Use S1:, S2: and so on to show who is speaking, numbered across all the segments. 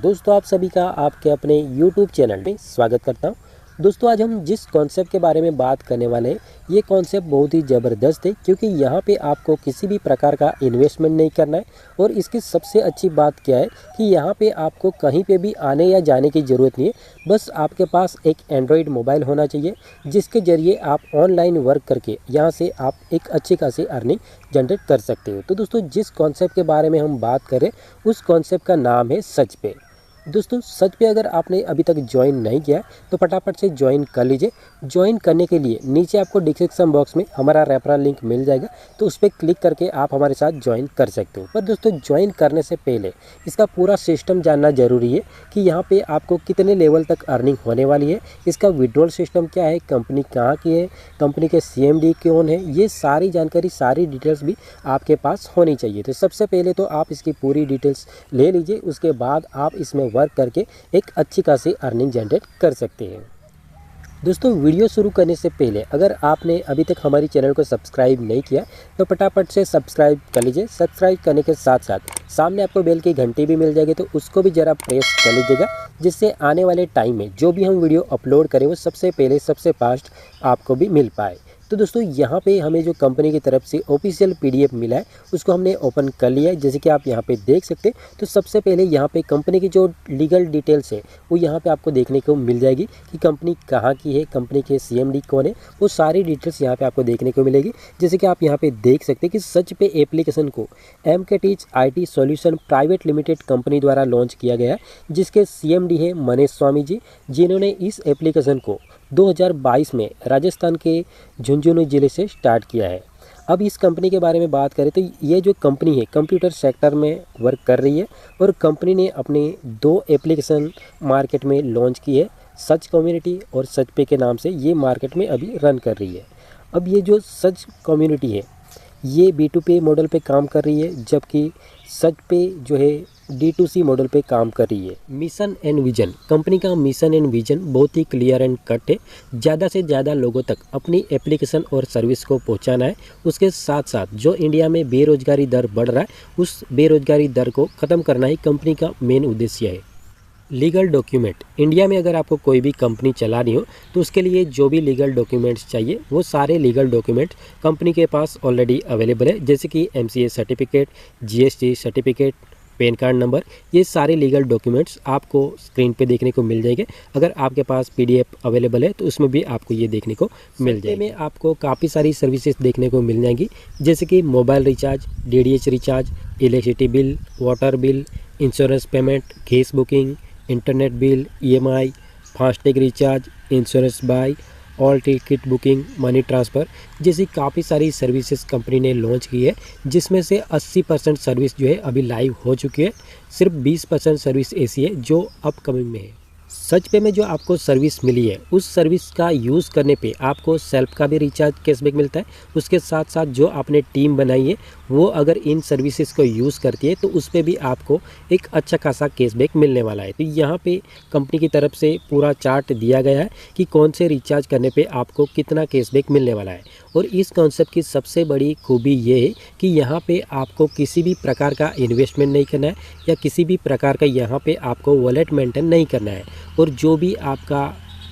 S1: दोस्तों, आप सभी का आपके अपने YouTube चैनल में स्वागत करता हूं। दोस्तों, आज हम जिस कॉन्सेप्ट के बारे में बात करने वाले हैं, ये कॉन्सेप्ट बहुत ही ज़बरदस्त है क्योंकि यहाँ पे आपको किसी भी प्रकार का इन्वेस्टमेंट नहीं करना है। और इसकी सबसे अच्छी बात क्या है कि यहाँ पे आपको कहीं पे भी आने या जाने की ज़रूरत नहीं है। बस आपके पास एक एंड्रॉयड मोबाइल होना चाहिए जिसके ज़रिए आप ऑनलाइन वर्क करके यहाँ से आप एक अच्छी खासी अर्निंग जनरेट कर सकते हो। तो दोस्तों, जिस कॉन्सेप्ट के बारे में हम बात करें उस कॉन्सेप्ट का नाम है सच पे। दोस्तों, सच पे अगर आपने अभी तक ज्वाइन नहीं किया तो फटाफट से ज्वाइन कर लीजिए। ज्वाइन करने के लिए नीचे आपको डिस्क्रिप्शन बॉक्स में हमारा रेफरल लिंक मिल जाएगा, तो उस पर क्लिक करके आप हमारे साथ ज्वाइन कर सकते हो। पर दोस्तों, ज्वाइन करने से पहले इसका पूरा सिस्टम जानना ज़रूरी है कि यहाँ पे आपको कितने लेवल तक अर्निंग होने वाली है, इसका विड्रॉल सिस्टम क्या है, कंपनी कहाँ की है, कंपनी के CMD कौन है, ये सारी जानकारी, सारी डिटेल्स भी आपके पास होनी चाहिए। तो सबसे पहले तो आप इसकी पूरी डिटेल्स ले लीजिए, उसके बाद आप इसमें वर्क करके एक अच्छी खासी अर्निंग जनरेट कर सकते हैं। दोस्तों, वीडियो शुरू करने से पहले अगर आपने अभी तक हमारी चैनल को सब्सक्राइब नहीं किया तो फटाफट से सब्सक्राइब कर लीजिए। सब्सक्राइब करने के साथ साथ सामने आपको बेल की घंटी भी मिल जाएगी, तो उसको भी ज़रा प्रेस कर लीजिएगा, जिससे आने वाले टाइम में जो भी हम वीडियो अपलोड करें वो सबसे पहले सबसे फास्ट आपको भी मिल पाए। तो दोस्तों, यहाँ पे हमें जो कंपनी की तरफ से ऑफिशियल PDF मिला है उसको हमने ओपन कर लिया है, जैसे कि आप यहाँ पे देख सकते हैं। तो सबसे पहले यहाँ पे कंपनी की जो लीगल डिटेल्स है वो यहाँ पे आपको देखने को मिल जाएगी कि कंपनी कहाँ की है, कंपनी के CMD कौन है, वो सारी डिटेल्स यहाँ पे आपको देखने को मिलेगी। जैसे कि आप यहाँ पे देख सकते हैं कि सच पे एप्लीकेशन को MKTeach IT solution private limited company द्वारा लॉन्च किया गया है, जिसके CMD है मनीष स्वामी जी, जिन्होंने इस एप्लीकेशन को 2022 में राजस्थान के झुंझुनू ज़िले से स्टार्ट किया है। अब इस कंपनी के बारे में बात करें तो ये जो कंपनी है कंप्यूटर सेक्टर में वर्क कर रही है और कंपनी ने अपने 2 एप्लीकेशन मार्केट में लॉन्च की है, सच कम्युनिटी और सच पे के नाम से ये मार्केट में अभी रन कर रही है। अब ये जो सच कम्युनिटी है ये B2P मॉडल पे काम कर रही है, जबकि सच पे जो है D2C मॉडल पे काम कर रही है। मिशन एंड विजन, कंपनी का मिशन एंड विजन बहुत ही क्लियर एंड कट है। ज़्यादा से ज़्यादा लोगों तक अपनी एप्लीकेशन और सर्विस को पहुंचाना है। उसके साथ साथ जो इंडिया में बेरोजगारी दर बढ़ रहा है उस बेरोजगारी दर को ख़त्म करना ही कंपनी का मेन उद्देश्य है। लीगल डॉक्यूमेंट, इंडिया में अगर आपको कोई भी कंपनी चलानी हो तो उसके लिए जो भी लीगल डॉक्यूमेंट्स चाहिए वो सारे लीगल डॉक्यूमेंट कंपनी के पास ऑलरेडी अवेलेबल है, जैसे कि MCA certificate, GST certificate, pan card number, ये सारे लीगल डॉक्यूमेंट्स आपको स्क्रीन पे देखने को मिल जाएंगे। अगर आपके पास PDF अवेलेबल है तो उसमें भी आपको ये देखने को मिल जाएगी। में आपको काफ़ी सारी सर्विसेज देखने को मिल जाएंगी, जैसे कि mobile recharge, DTH recharge, electricity bill, water bill, insurance payment, gas booking, internet bill, EMI, FASTag recharge, insurance buy, all ticket booking, money transfer जैसी काफ़ी सारी सर्विसेज कंपनी ने लॉन्च की है, जिसमें से 80% सर्विस जो है अभी लाइव हो चुकी है। सिर्फ 20% सर्विस ऐसी है जो अपकमिंग में है। सच पे में जो आपको सर्विस मिली है उस सर्विस का यूज़ करने पे आपको सेल्फ का भी रिचार्ज कैशबैक मिलता है। उसके साथ साथ जो आपने टीम बनाई है वो अगर इन सर्विसेज को यूज़ करती है तो उस पर भी आपको एक अच्छा खासा कैशबैक मिलने वाला है। तो यहाँ पे कंपनी की तरफ से पूरा चार्ट दिया गया है कि कौन से रिचार्ज करने पे आपको कितना कैशबैक मिलने वाला है। और इस कॉन्सेप्ट की सबसे बड़ी खूबी ये है कि यहाँ पे आपको किसी भी प्रकार का इन्वेस्टमेंट नहीं करना है या किसी भी प्रकार का यहाँ पे आपको वॉलेट मेंटेन नहीं करना है, और जो भी आपका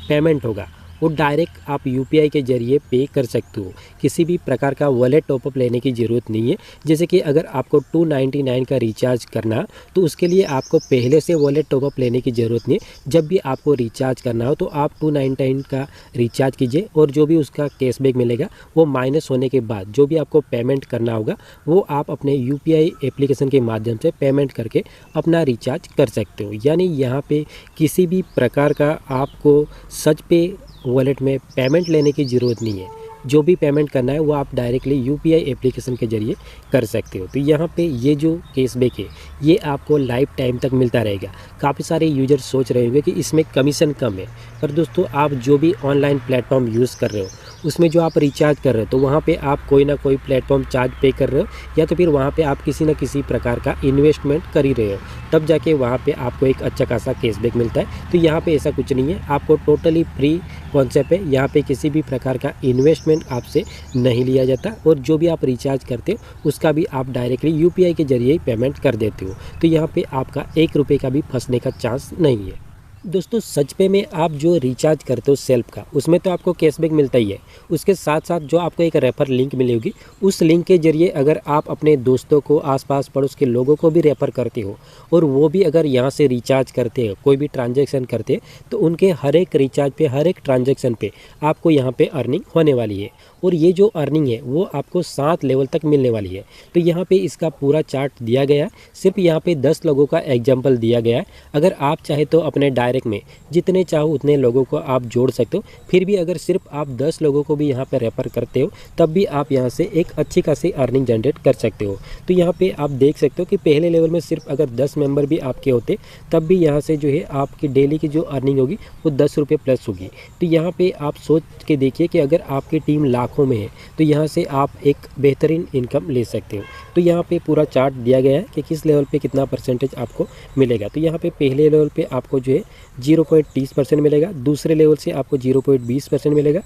S1: पेमेंट होगा वो डायरेक्ट आप UPI के ज़रिए पे कर सकते हो। किसी भी प्रकार का वॉलेट टॉपअप लेने की ज़रूरत नहीं है। जैसे कि अगर आपको 299 का रिचार्ज करना तो उसके लिए आपको पहले से वॉलेट टॉपअप लेने की ज़रूरत नहीं है। जब भी आपको रिचार्ज करना हो तो आप 299 का रिचार्ज कीजिए और जो भी उसका कैशबैक मिलेगा वो माइनस होने के बाद जो भी आपको पेमेंट करना होगा वो आप अपने UPI एप्लीकेशन के माध्यम से पेमेंट करके अपना रिचार्ज कर सकते हो। यानी यहाँ पे किसी भी प्रकार का आपको सच पे वॉलेट में पेमेंट लेने की ज़रूरत नहीं है। जो भी पेमेंट करना है वो आप डायरेक्टली UPI एप्लीकेशन के ज़रिए कर सकते हो। तो यहाँ पे ये जो कैशबैक है ये आपको लाइफ टाइम तक मिलता रहेगा। काफ़ी सारे यूजर सोच रहे होंगे कि इसमें कमीशन कम है, पर दोस्तों आप जो भी ऑनलाइन प्लेटफॉर्म यूज़ कर रहे हो उसमें जो आप रिचार्ज कर रहे हो तो वहाँ पे आप कोई ना कोई प्लेटफॉर्म चार्ज पे कर रहे हो, या तो फिर वहाँ पे आप किसी न किसी प्रकार का इन्वेस्टमेंट कर ही रहे हो, तब जाके वहाँ पे आपको एक अच्छा खासा कैशबैक मिलता है। तो यहाँ पे ऐसा कुछ नहीं है, आपको टोटली फ्री कॉन्सेप्ट है। यहाँ पे किसी भी प्रकार का इन्वेस्टमेंट आपसे नहीं लिया जाता, और जो भी आप रिचार्ज करते हो उसका भी आप डायरेक्टली यूपीआई के जरिए ही पेमेंट कर देते हो। तो यहाँ पे आपका 1 रुपये का भी फंसने का चांस नहीं है। दोस्तों सच पे में आप जो रिचार्ज करते हो सेल्फ का, उसमें तो आपको कैशबैक मिलता ही है, उसके साथ साथ जो आपको एक रेफर लिंक मिलेगी, उस लिंक के जरिए अगर आप अपने दोस्तों को, आसपास पड़ोस के लोगों को भी रेफर करते हो, और वो भी अगर यहाँ से रिचार्ज करते हो, कोई भी ट्रांजैक्शन करते हैं, तो उनके हर एक रिचार्ज पे, हर एक ट्रांजैक्शन पे आपको यहाँ पे अर्निंग होने वाली है। और ये जो अर्निंग है वो आपको 7 लेवल तक मिलने वाली है। तो यहाँ पे इसका पूरा चार्ट दिया गया है, सिर्फ यहाँ पे 10 लोगों का एग्जाम्पल दिया गया है। अगर आप चाहे तो अपने डायरेक्ट में जितने चाहो उतने लोगों को आप जोड़ सकते हो। फिर भी अगर सिर्फ आप 10 लोगों को भी यहाँ पे रेफर करते हो, तब भी आप यहाँ से एक अच्छी खासी अर्निंग जनरेट कर सकते हो। तो यहाँ पे आप देख सकते हो कि पहले लेवल में सिर्फ अगर 10 मेंबर भी आपके होते, तब भी यहाँ से जो है आपकी डेली की जो अर्निंग होगी वो 10 रुपये प्लस होगी। तो यहाँ पे आप सोच के देखिए कि अगर आपकी टीम लाखों में है, तो यहाँ से आप एक बेहतरीन इनकम ले सकते हो। तो यहाँ पे पूरा चार्ट दिया गया है कि किस लेवल पे कितना परसेंटेज आपको मिलेगा। तो यहाँ पे पहले लेवल पे आपको जो है 0.30% मिलेगा, दूसरे लेवल से आपको 0.20% मिलेगा,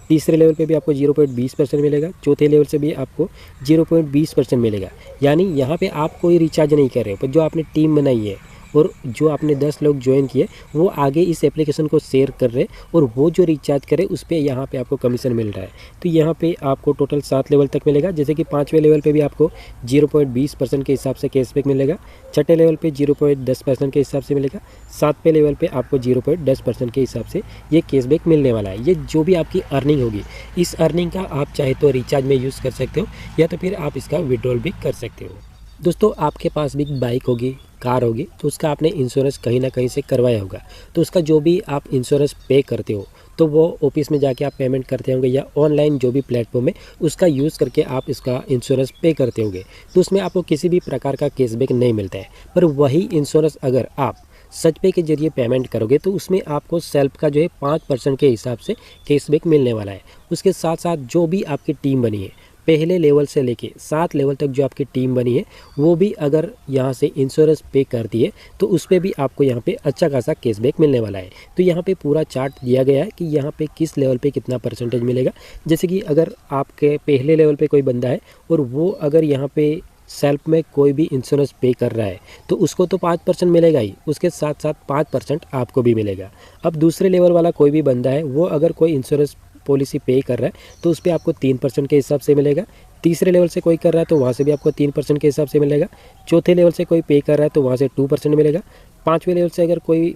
S1: तीसरे लेवल पे भी आपको 0.20% मिलेगा, चौथे लेवल से भी आपको 0.20% मिलेगा। यानी यहाँ पे आप कोई रिचार्ज नहीं कर रहे हो, पर जो आपने टीम बनाई है और जो आपने 10 लोग ज्वाइन किए, वो आगे इस एप्लीकेशन को शेयर कर रहे हैं, और वो जो रिचार्ज करे उस पर यहाँ पे आपको कमीशन मिल रहा है। तो यहाँ पे आपको टोटल 7 लेवल तक मिलेगा। जैसे कि 5वें लेवल पे भी आपको 0.20% के हिसाब से कैशबैक मिलेगा, छठे लेवल पे 0.10% के हिसाब से मिलेगा, 7वें लेवल पे आपको 0.10% के हिसाब से ये कैशबैक मिलने वाला है। ये जो भी आपकी अर्निंग होगी, इस अर्निंग का आप चाहे तो रिचार्ज में यूज़ कर सकते हो, या तो फिर आप इसका विड्रॉल भी कर सकते हो। दोस्तों आपके पास भी बाइक होगी, कार होगी, तो उसका आपने इंश्योरेंस कहीं ना कहीं से करवाया होगा। तो उसका जो भी आप इंश्योरेंस पे करते हो, तो वो ऑफिस में जाके आप पेमेंट करते होंगे, या ऑनलाइन जो भी प्लेटफॉर्म है उसका यूज़ करके आप इसका इंश्योरेंस पे करते होंगे। तो उसमें आपको किसी भी प्रकार का कैशबैक नहीं मिलता है। पर वही इंश्योरेंस अगर आप सच पे के जरिए पेमेंट करोगे, तो उसमें आपको सेल्फ का जो है 5% के हिसाब से कैशबैक मिलने वाला है। उसके साथ साथ जो भी आपकी टीम बनी है, पहले लेवल से लेके 7 लेवल तक जो आपकी टीम बनी है, वो भी अगर यहाँ से इंश्योरेंस पे करती है, तो उस पर भी आपको यहाँ पे अच्छा खासा कैशबैक मिलने वाला है। तो यहाँ पे पूरा चार्ट दिया गया है कि यहाँ पे किस लेवल पे कितना परसेंटेज मिलेगा। जैसे कि अगर आपके पहले लेवल पे कोई बंदा है और वो अगर यहाँ पे सेल्फ में कोई भी इंश्योरेंस पे कर रहा है, तो उसको तो 5% मिलेगा ही, उसके साथ साथ 5% आपको भी मिलेगा। अब दूसरे लेवल वाला कोई भी बंदा है, वो अगर कोई इंश्योरेंस पॉलिसी पे कर रहा है, तो उस पर आपको 3% के हिसाब से मिलेगा। तीसरे लेवल से कोई कर रहा है तो वहाँ से भी आपको 3% के हिसाब से मिलेगा। चौथे लेवल से कोई पे कर रहा है तो वहाँ से 2% मिलेगा। 5वें लेवल से अगर कोई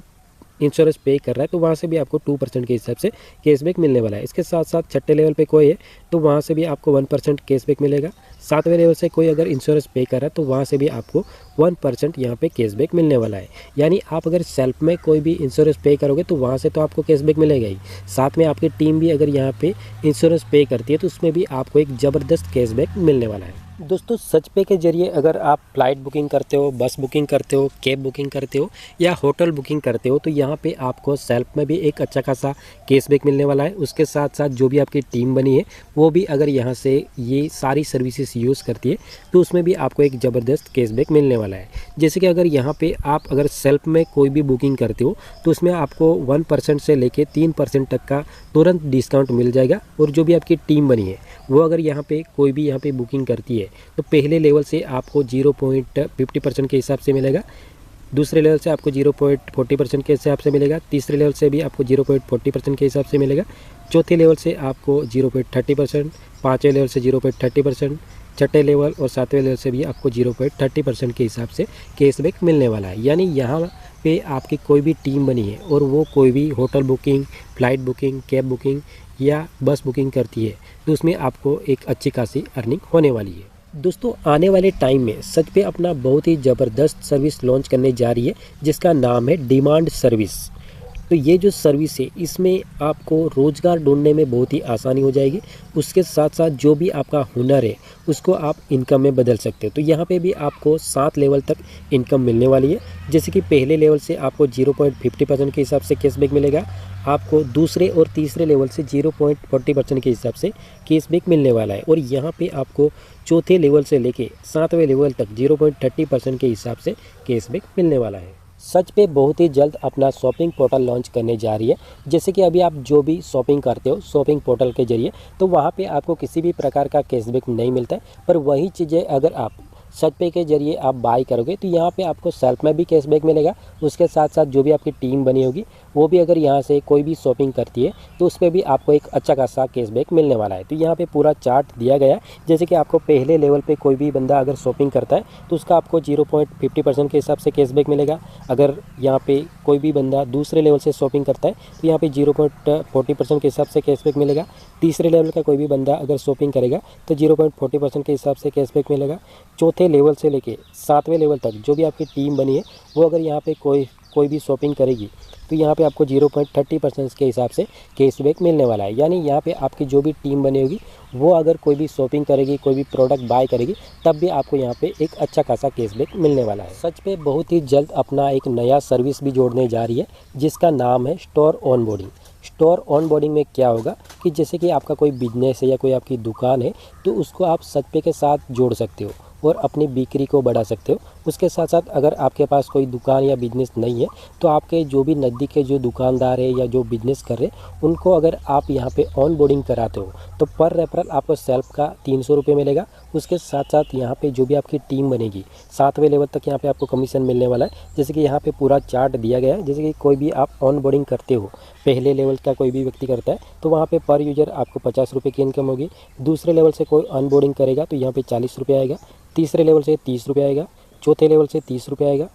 S1: इंश्योरेंस पे कर रहा है, तो वहाँ से भी आपको 2% के हिसाब से कैशबैक मिलने वाला है। इसके साथ साथ छठे लेवल पे कोई है, तो वहाँ से भी आपको 1% कैशबैक मिलेगा। 7वें लेवल से कोई अगर इंश्योरेंस पे कर रहा है, तो वहाँ से भी आपको 1% यहाँ पे कैशबैक मिलने वाला है। यानी आप अगर सेल्फ में कोई भी इंश्योरेंस पे करोगे, तो वहाँ से तो आपको कैशबैक मिलेगा ही, साथ में आपकी टीम भी अगर यहाँ पे इंश्योरेंस पे करती है, तो उसमें भी आपको एक ज़बरदस्त कैशबैक मिलने वाला है। दोस्तों सच पे के जरिए अगर आप फ्लाइट बुकिंग करते हो, बस बुकिंग करते हो, कैब बुकिंग करते हो, या होटल बुकिंग करते हो, तो यहाँ पे आपको सेल्फ में भी एक अच्छा खासा कैशबैक मिलने वाला है। उसके साथ साथ जो भी आपकी टीम बनी है, वो भी अगर यहाँ से ये सारी सर्विसेज यूज़ करती है, तो उसमें भी आपको एक ज़बरदस्त कैशबैक मिलने वाला है। जैसे कि अगर यहाँ पे आप अगर सेल्फ में कोई भी बुकिंग करते हो, तो उसमें आपको 1% से लेके 3% तक का तुरंत डिस्काउंट मिल जाएगा। और जो भी आपकी टीम बनी है, वो अगर यहाँ पे कोई भी यहाँ पे बुकिंग करती है, तो पहले लेवल से आपको 0.50% के हिसाब से मिलेगा, दूसरे लेवल से आपको 0.40% के हिसाब से मिलेगा, तीसरे लेवल से भी आपको 0.40% के हिसाब से मिलेगा, चौथे लेवल से आपको 0.30%, 5वें लेवल से 0.30%, छठे लेवल और 7वें लेवल से भी आपको 0.30% के हिसाब से कैशबैक मिलने वाला है। यानी यहाँ पे आपकी कोई भी टीम बनी है और वो कोई भी hotel booking, flight booking, cab booking या बस बुकिंग करती है, तो उसमें आपको एक अच्छी खासी अर्निंग होने वाली है। दोस्तों आने वाले टाइम में सच पे अपना बहुत ही ज़बरदस्त सर्विस लॉन्च करने जा रही है, जिसका नाम है डिमांड सर्विस। तो ये जो सर्विस है इसमें आपको रोज़गार ढूंढने में बहुत ही आसानी हो जाएगी। उसके साथ साथ जो भी आपका हुनर है उसको आप इनकम में बदल सकते हो। तो यहाँ पे भी आपको 7 लेवल तक इनकम मिलने वाली है। जैसे कि पहले लेवल से आपको 0.50% के हिसाब से कैशबैक मिलेगा, आपको दूसरे और तीसरे लेवल से 0.40% के हिसाब से कैशबैक मिलने वाला है, और यहाँ पे आपको चौथे लेवल से लेके 7वें लेवल तक 0.30% के हिसाब से कैशबैक मिलने वाला है। सच पे बहुत ही जल्द अपना शॉपिंग पोर्टल लॉन्च करने जा रही है। जैसे कि अभी आप जो भी शॉपिंग करते हो शॉपिंग पोर्टल के जरिए, तो वहाँ पे आपको किसी भी प्रकार का कैशबैक नहीं मिलता है, पर वही चीज़ें अगर आप सच पे के जरिए आप बाई करोगे तो यहाँ पे आपको सेल्फ में भी कैशबैक मिलेगा। उसके साथ साथ जो भी आपकी टीम बनी होगी वो भी अगर यहाँ से कोई भी शॉपिंग करती है तो उस पर भी आपको एक अच्छा खासा कैशबैक मिलने वाला है। तो यहाँ पे पूरा चार्ट दिया गया है। जैसे कि आपको पहले लेवल पे कोई भी बंदा अगर शॉपिंग करता है तो उसका आपको 0.50% के हिसाब से कैशबैक मिलेगा। अगर यहाँ पे कोई भी बंदा दूसरे लेवल से शॉपिंग करता है तो यहाँ पे 0.40% के हिसाब से कैशबैक मिलेगा। तीसरे लेवल का कोई भी बंदा अगर शॉपिंग करेगा तो 0.40% के हिसाब से कैशबैक मिलेगा। चौथे लेवल से लेके 7वें लेवल तक जो भी आपकी टीम बनी है वो अगर यहाँ पे कोई भी शॉपिंग करेगी तो यहाँ पे आपको 0.30% के हिसाब से कैशबैक मिलने वाला है। यानी यहाँ पे आपकी जो भी टीम बनी होगी वो अगर कोई भी शॉपिंग करेगी, कोई भी प्रोडक्ट बाय करेगी, तब भी आपको यहाँ पे एक अच्छा खासा कैशबैक मिलने वाला है। सच पे बहुत ही जल्द अपना एक नया सर्विस भी जोड़ने जा रही है जिसका नाम है स्टोर ऑनबोर्डिंग। स्टोर ऑनबोर्डिंग में क्या होगा कि जैसे कि आपका कोई बिजनेस है या कोई आपकी दुकान है तो उसको आप सच पे के साथ जोड़ सकते हो और अपनी बिक्री को बढ़ा सकते हो। उसके साथ साथ अगर आपके पास कोई दुकान या बिज़नेस नहीं है तो आपके जो भी नज़दीक के जो दुकानदार है या जो बिज़नेस कर रहे हैं उनको अगर आप यहाँ पे ऑन बोर्डिंग कराते हो तो पर रेफरल आपको सेल्फ का 300 रुपये मिलेगा। उसके साथ साथ यहाँ पे जो भी आपकी टीम बनेगी 7वें लेवल तक यहाँ पे आपको कमीशन मिलने वाला है। जैसे कि यहाँ पे पूरा चार्ट दिया गया है। जैसे कि कोई भी आप ऑन बोर्डिंग करते हो, पहले लेवल का कोई भी व्यक्ति करता है तो वहाँ पे पर यूज़र आपको 50 रुपये की इनकम होगी। दूसरे लेवल से कोई ऑन बोर्डिंग करेगा तो यहाँ पे 40 रुपये आएगा। तीसरे लेवल से 30 रुपये आएगा। चौथे लेवल से 30 रुपये आएगा।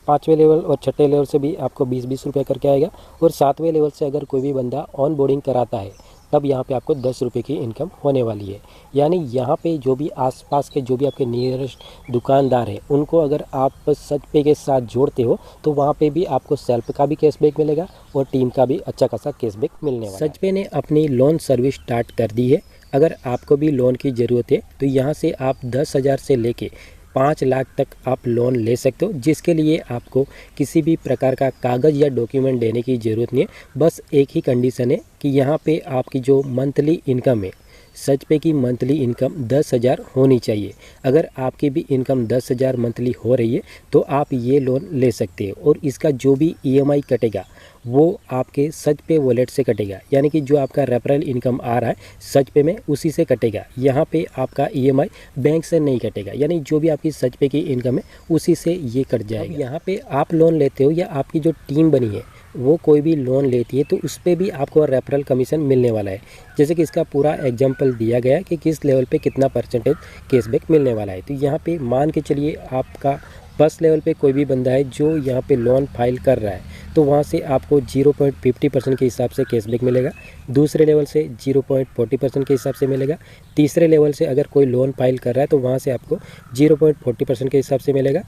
S1: 5वें लेवल और छठे लेवल से भी आपको 20-20 रुपये करके आएगा। और 7वें लेवल से अगर कोई भी बंदा ऑन बोर्डिंग कराता है तब यहाँ पे आपको 10 रुपये की इनकम होने वाली है। यानी यहाँ पे जो भी आसपास के जो भी आपके नियरेस्ट दुकानदार हैं उनको अगर आप सच पे के साथ जोड़ते हो तो वहाँ पे भी आपको सेल्फ का भी कैशबैक मिलेगा और टीम का भी अच्छा खासा कैशबैक मिलने वाला है। सच पे ने अपनी लोन सर्विस स्टार्ट कर दी है। अगर आपको भी लोन की ज़रूरत है तो यहाँ से आप 10,000 से लेके 5 लाख तक आप लोन ले सकते हो, जिसके लिए आपको किसी भी प्रकार का कागज़ या डॉक्यूमेंट देने की ज़रूरत नहीं है। बस एक ही कंडीशन है कि यहाँ पे आपकी जो मंथली इनकम है सच पे की मंथली इनकम 10,000 होनी चाहिए। अगर आपकी भी इनकम 10,000 मंथली हो रही है तो आप ये लोन ले सकते हो और इसका जो भी EMI कटेगा वो आपके सच पे वॉलेट से कटेगा। यानी कि जो आपका रेफरल इनकम आ रहा है सच पे में उसी से कटेगा। यहाँ पे आपका EMI बैंक से नहीं कटेगा। यानी जो भी आपकी सच पे की इनकम है उसी से ये कट जाएगा। यहाँ पे आप लोन लेते हो या आपकी जो टीम बनी है वो कोई भी लोन लेती है तो उस पर भी आपको रेफरल कमीशन मिलने वाला है। जैसे कि इसका पूरा एग्जांपल दिया गया है कि किस लेवल पे कितना परसेंटेज कैशबैक मिलने वाला है। तो यहाँ पे मान के चलिए आपका फर्स्ट लेवल पे कोई भी बंदा है जो यहाँ पे लोन फाइल कर रहा है तो वहाँ से आपको 0.50% के हिसाब से कैशबैक मिलेगा। दूसरे लेवल से 0.40% के हिसाब से मिलेगा। तीसरे लेवल से अगर कोई लोन फाइल कर रहा है तो वहाँ से आपको 0.40% के हिसाब से मिलेगा।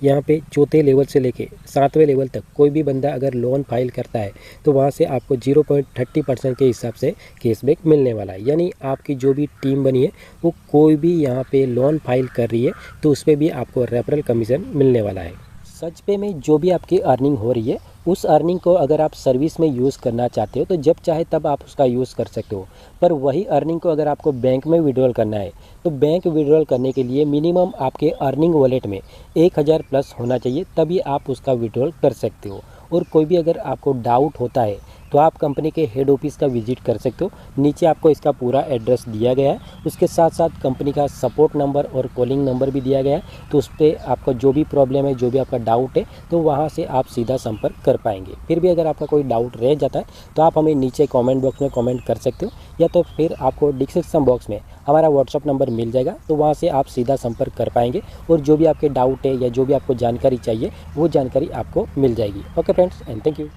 S1: यहाँ पे चौथे लेवल से लेके 7वें लेवल तक कोई भी बंदा अगर लोन फाइल करता है तो वहाँ से आपको 0.30% के हिसाब से कैशबैक मिलने वाला है। यानी आपकी जो भी टीम बनी है वो कोई भी यहाँ पे लोन फाइल कर रही है तो उस पर भी आपको रेफरल कमीशन मिलने वाला है। सच पे में जो भी आपकी अर्निंग हो रही है उस अर्निंग को अगर आप सर्विस में यूज़ करना चाहते हो तो जब चाहे तब आप उसका यूज़ कर सकते हो। पर वही अर्निंग को अगर आपको बैंक में विड्रॉल करना है तो बैंक विड्रॉल करने के लिए मिनिमम आपके अर्निंग वॉलेट में 1,000 प्लस होना चाहिए, तभी आप उसका विड्रॉल कर सकते हो। और कोई भी अगर आपको डाउट होता है तो आप कंपनी के हेड ऑफिस का विजिट कर सकते हो। नीचे आपको इसका पूरा एड्रेस दिया गया है। उसके साथ साथ कंपनी का सपोर्ट नंबर और कॉलिंग नंबर भी दिया गया है। तो उस पर आपका जो भी प्रॉब्लम है, जो भी आपका डाउट है, तो वहाँ से आप सीधा संपर्क कर पाएंगे। फिर भी अगर आपका कोई डाउट रह जाता है तो आप हमें नीचे कमेंट बॉक्स में कमेंट कर सकते हो, या तो फिर आपको डिस्क्रिप्शन बॉक्स में हमारा व्हाट्सअप नंबर मिल जाएगा। तो वहाँ से आप सीधा संपर्क कर पाएंगे और जो भी आपके डाउट है या जो भी आपको जानकारी चाहिए वो जानकारी आपको मिल जाएगी। Okay friends, and thank you.